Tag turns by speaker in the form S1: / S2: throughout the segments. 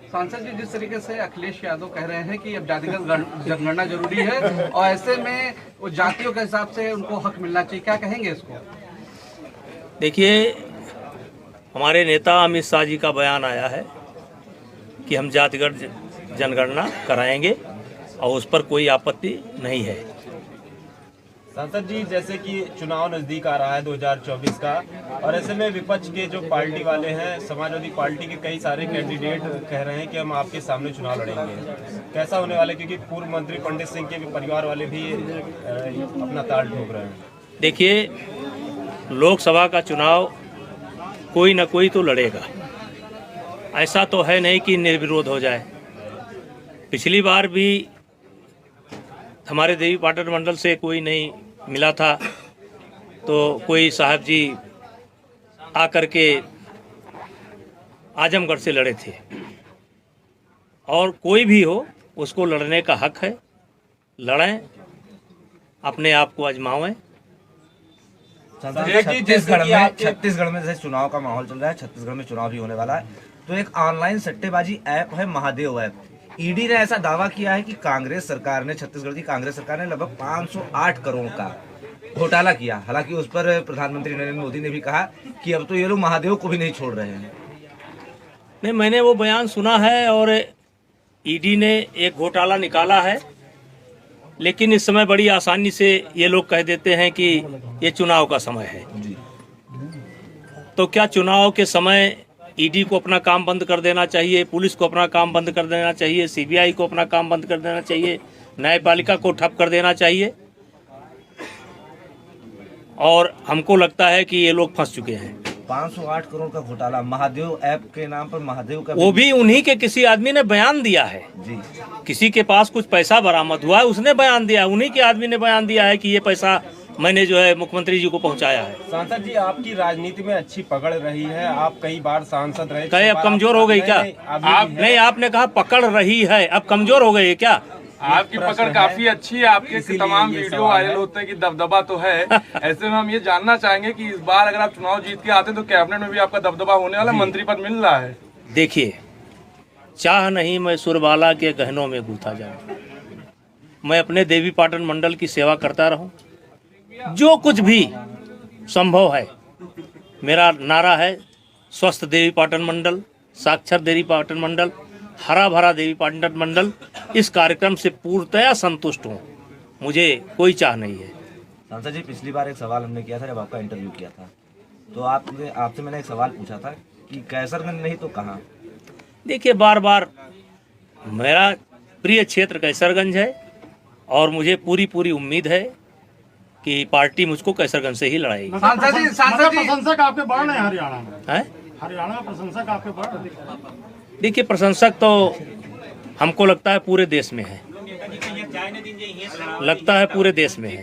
S1: सांसद जी, जिस तरीके से अखिलेश यादव कह रहे हैं कि अब जातिगत जनगणना जरूरी है और ऐसे में वो जातियों के हिसाब से उनको हक मिलना चाहिए, क्या कहेंगे इसको?
S2: देखिए, हमारे नेता अमित शाह जी का बयान आया है कि हम जातिगत जनगणना कराएंगे और उस पर कोई आपत्ति नहीं है।
S3: सांसद जी, जैसे कि चुनाव नजदीक आ रहा है 2024 का, और ऐसे में विपक्ष के जो पार्टी वाले हैं, समाजवादी पार्टी के कई सारे कैंडिडेट कह रहे हैं कि हम आपके सामने चुनाव लड़ेंगे। कैसा होने वाला है, क्योंकि पूर्व मंत्री पंडित सिंह के भी परिवार वाले भी अपना ताल ठोक रहे हैं।
S2: देखिए, लोकसभा का चुनाव कोई ना कोई तो लड़ेगा, ऐसा तो है नहीं कि निर्विरोध हो जाए। पिछली बार भी हमारे देवी पाटन मंडल से कोई नहीं मिला था तो कोई साहब जी आकर के आजमगढ़ से लड़े थे, और कोई भी हो उसको लड़ने का हक है, लड़ें, अपने आप को आजमाएं।
S4: छत्तीसगढ़ में जैसे चुनाव का माहौल चल रहा है, छत्तीसगढ़ में चुनाव भी होने वाला है, तो एक ऑनलाइन सट्टेबाजी ऐप है महादेव ऐप। ईडी ने ऐसा दावा किया है कि कांग्रेस सरकार ने, छत्तीसगढ़ की कांग्रेस सरकार ने लगभग 508 करोड़ का घोटाला किया। हालांकि उस पर प्रधानमंत्री नरेंद्र मोदी ने भी कहा कि अब तो ये लोग महादेव को भी नहीं छोड़ रहे हैं।
S2: नहीं, मैंने वो बयान सुना है और ईडी ने एक घोटाला निकाला है, लेकिन इस समय बड़ी आसानी से ये लोग कह देते हैं कि ये चुनाव का समय है। तो क्या चुनाव के समय ईडी को अपना काम बंद कर देना चाहिए, पुलिस को अपना काम बंद कर देना चाहिए, सीबीआई को अपना काम बंद कर देना चाहिए, न्यायपालिका को ठप कर देना चाहिए? और हमको लगता है कि ये लोग फंस चुके हैं।
S4: 508 करोड़ का घोटाला महादेव ऐप के नाम पर, महादेव का
S2: वो भी उन्हीं के किसी आदमी ने बयान दिया है
S4: जी।
S2: किसी के पास कुछ पैसा बरामद हुआ है, उसने बयान दिया, उन्हीं के आदमी ने बयान दिया है कि ये पैसा मैंने जो है मुख्यमंत्री जी को पहुंचाया है।
S3: सांसद जी, आपकी राजनीति में अच्छी पकड़ रही है, आप कई बार सांसद रहे।
S2: कहे अब कमजोर हो गई क्या? आप नहीं, आपने कहा पकड़ रही है, अब कमजोर हो गई है क्या?
S5: आपकी पकड़ काफी अच्छी है, आपके तमाम वीडियो वायरल होते हैं कि दबदबा तो है। ऐसे में हम ये जानना चाहेंगे कि इस बार अगर आप चुनाव जीत के आते तो कैबिनेट में भी आपका दबदबा होने वाला, मंत्री पद मिल रहा है।
S2: देखिए, चाह नहीं मैं सुरबाला के गहनों में गूंथा जाऊं, मैं अपने देवी पाटन मंडल की सेवा करता रहूं, जो कुछ भी संभव है। मेरा नारा है स्वस्थ देवी पाटन मंडल, साक्षर देवी पाटन मंडल, हरा भरा देवी पाटन मंडल। इस कार्यक्रम से पूर्णतया संतुष्ट हूँ, मुझे कोई चाह नहीं है।
S4: सांसद जी, पिछली बार एक सवाल हमने किया था जब आपका इंटरव्यू किया था, तो आपसे मैंने एक सवाल पूछा था कि कैसरगंज नहीं तो कहाँ?
S2: देखिए, बार बार मेरा प्रिय क्षेत्र कैसरगंज है और मुझे पूरी उम्मीद है कि पार्टी मुझको कैसरगंज से ही लड़ाएगी।
S1: सांसद जी,
S6: प्रशंसक आपके बढ़ रहे हैं हरियाणा में,
S2: है
S6: हरियाणा में प्रशंसक आपके बढ़ रहे हैं।
S2: देखिए, प्रशंसक तो हमको लगता है पूरे देश में है, लगता है पूरे देश में है।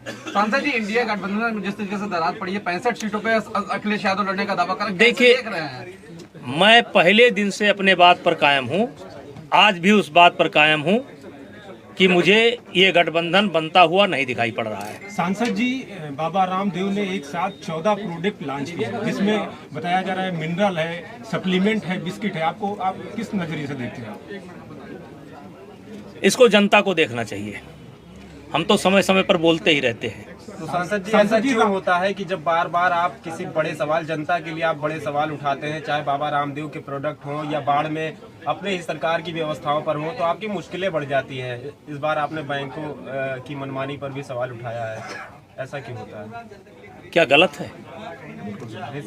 S1: सांसद जी, इंडिया गठबंधन में जिस तरीके से दरार पड़ी है, 65 सीटों पे अखिलेश यादव लड़ने का दावा कर रहे हैं,
S2: देखिए,
S1: देख रहे हैं?
S2: मैं पहले दिन से अपने बात पर कायम हूँ, आज भी उस बात पर कायम हूँ कि मुझे ये गठबंधन बनता हुआ नहीं दिखाई पड़ रहा है।
S7: सांसद जी, बाबा रामदेव ने एक साथ 14 प्रोडक्ट लॉन्च किए, जिसमें बताया जा रहा है मिनरल है, सप्लीमेंट है, बिस्किट है। आप किस नजरिए से देखते हैं?
S2: इसको जनता को देखना चाहिए, हम तो समय समय पर बोलते ही रहते हैं।
S3: तो सांसद जी, ऐसा क्यों होता है कि जब बार बार आप किसी बड़े सवाल, जनता के लिए आप बड़े सवाल उठाते हैं, चाहे बाबा रामदेव के प्रोडक्ट हों या बाढ़ में अपने ही सरकार की व्यवस्थाओं पर हो, तो आपकी मुश्किलें बढ़ जाती हैं। इस बार आपने बैंकों की मनमानी पर भी सवाल उठाया है, ऐसा क्यों होता है?
S2: क्या गलत है?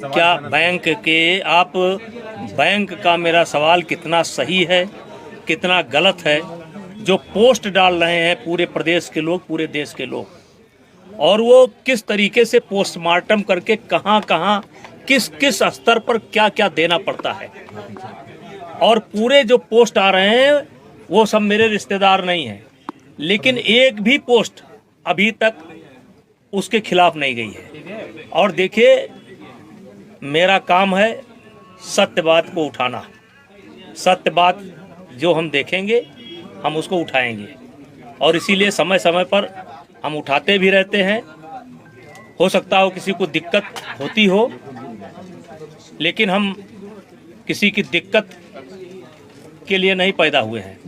S2: क्या बैंक का मेरा सवाल कितना सही है, कितना गलत है? जो पोस्ट डाल रहे हैं पूरे प्रदेश के लोग, पूरे देश के लोग, और वो किस तरीके से पोस्टमार्टम करके कहाँ किस स्तर पर क्या क्या देना पड़ता है, और पूरे जो पोस्ट आ रहे हैं वो सब मेरे रिश्तेदार नहीं हैं, लेकिन एक भी पोस्ट अभी तक उसके खिलाफ नहीं गई है। और देखिए, मेरा काम है सत्य बात को उठाना, सत्य बात जो हम देखेंगे हम उसको उठाएंगे, और इसीलिए समय समय पर हम उठाते भी रहते हैं। हो सकता हो किसी को दिक्कत होती हो, लेकिन हम किसी की दिक्कत के लिए नहीं पैदा हुए हैं।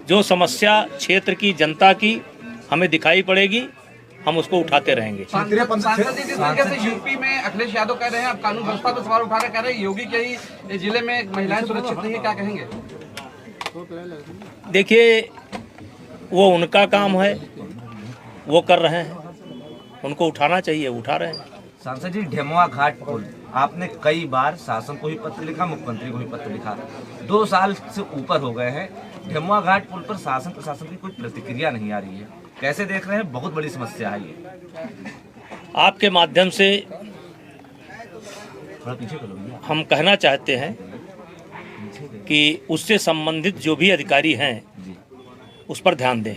S2: जो समस्या क्षेत्र की जनता की हमें दिखाई पड़ेगी, हम उसको उठाते रहेंगे।
S1: सांसद जी, जिस तरीके से यूपी में अखिलेश यादव कह रहे हैं, अब कानून व्यवस्था पर सवाल उठा रहे, कह रहे हैं योगी के ही जिले में महिलाएं सुरक्षित नहीं है, क्या कहेंगे?
S2: देखिए, वो उनका काम है, वो कर रहे हैं, उनको उठाना चाहिए, उठा रहे हैं।
S4: सांसद जी, ढेमुआ घाट पुल आपने कई बार शासन को भी पत्र लिखा, मुख्यमंत्री को भी पत्र लिखा, 2 साल से ऊपर हो गए हैं। ढेमुआ घाट पुल पर शासन प्रशासन की कोई प्रतिक्रिया नहीं आ रही है, कैसे देख रहे हैं? बहुत बड़ी समस्या है ये।
S2: आपके माध्यम से
S4: थोड़ा पीछे कर लो भैया।
S2: हम कहना चाहते हैं कि उससे संबंधित जो भी अधिकारी हैं उस पर ध्यान दें।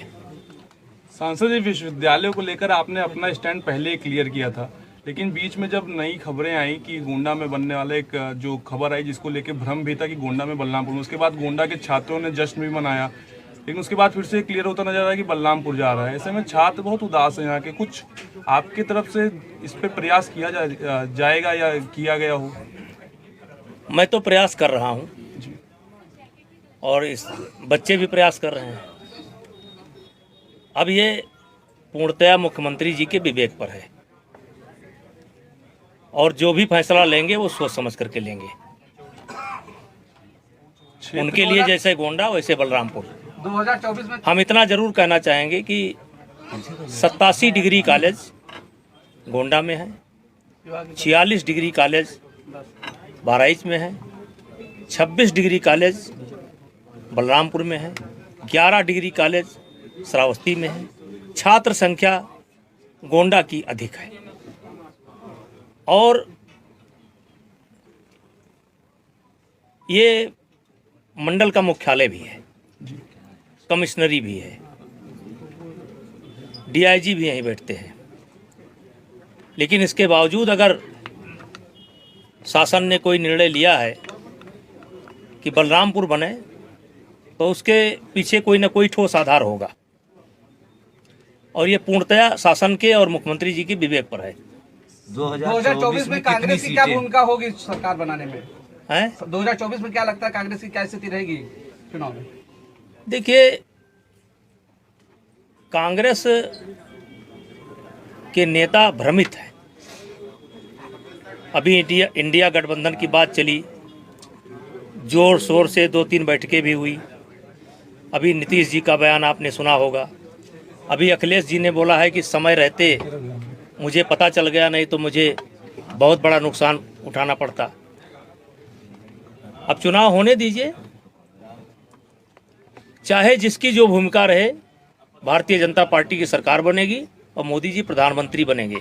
S5: सांसद जी, विश्वविद्यालयों को लेकर आपने अपना स्टैंड पहले ही क्लियर किया था, लेकिन बीच में जब नई खबरें आई कि गोंडा में बनने वाला एक जो खबर आई जिसको लेकर भ्रम भी था कि गोंडा में बलरामपुर में, उसके बाद गोंडा के छात्रों ने जश्न भी मनाया, लेकिन उसके बाद फिर से क्लियर होता नजर आ रहा है कि बलरामपुर जा रहा है। ऐसे में छात्र बहुत उदास हैं यहाँ के। कुछ आपकी तरफ से इस पे प्रयास किया जाएगा या किया गया हो?
S2: मैं तो प्रयास कर रहा हूँ और इस बच्चे भी प्रयास कर रहे हैं। अब ये पूर्णतया मुख्यमंत्री जी के विवेक पर है और जो भी फैसला लेंगे वो सोच समझ करके लेंगे। उनके लिए जैसे गोंडा वैसे बलरामपुर।
S1: 2024 में
S2: हम इतना जरूर कहना चाहेंगे कि 87 डिग्री कॉलेज गोंडा में है, 46 डिग्री कॉलेज बहराइच में है, 26 डिग्री कॉलेज बलरामपुर में है, 11 डिग्री कॉलेज श्रावस्ती में है। छात्र संख्या गोंडा की अधिक है और ये मंडल का मुख्यालय भी है, कमिश्नरी भी है, डीआईजी भी यहीं बैठते हैं। लेकिन इसके बावजूद अगर शासन ने कोई निर्णय लिया है कि बलरामपुर बने तो उसके पीछे कोई ना कोई ठोस आधार होगा और ये पूर्णतया शासन के और मुख्यमंत्री जी के विवेक पर है।
S1: 2024 में कांग्रेस की क्या भूमिका होगी सरकार बनाने में?
S2: हैं?
S1: 2024 में क्या लगता है कांग्रेस की क्या स्थिति रहेगी चुनाव में?
S2: देखिए, कांग्रेस के नेता भ्रमित हैं। अभी इंडिया गठबंधन की बात चली, जोर शोर से 2-3 बैठकें भी हुई। अभी नीतीश जी का बयान आपने सुना होगा। अभी अखिलेश जी ने बोला है कि समय रहते मुझे पता चल गया, नहीं तो मुझे बहुत बड़ा नुकसान उठाना पड़ता। अब चुनाव होने दीजिए, चाहे जिसकी जो भूमिका रहे, भारतीय जनता पार्टी की सरकार बनेगी और मोदी जी प्रधानमंत्री बनेंगे।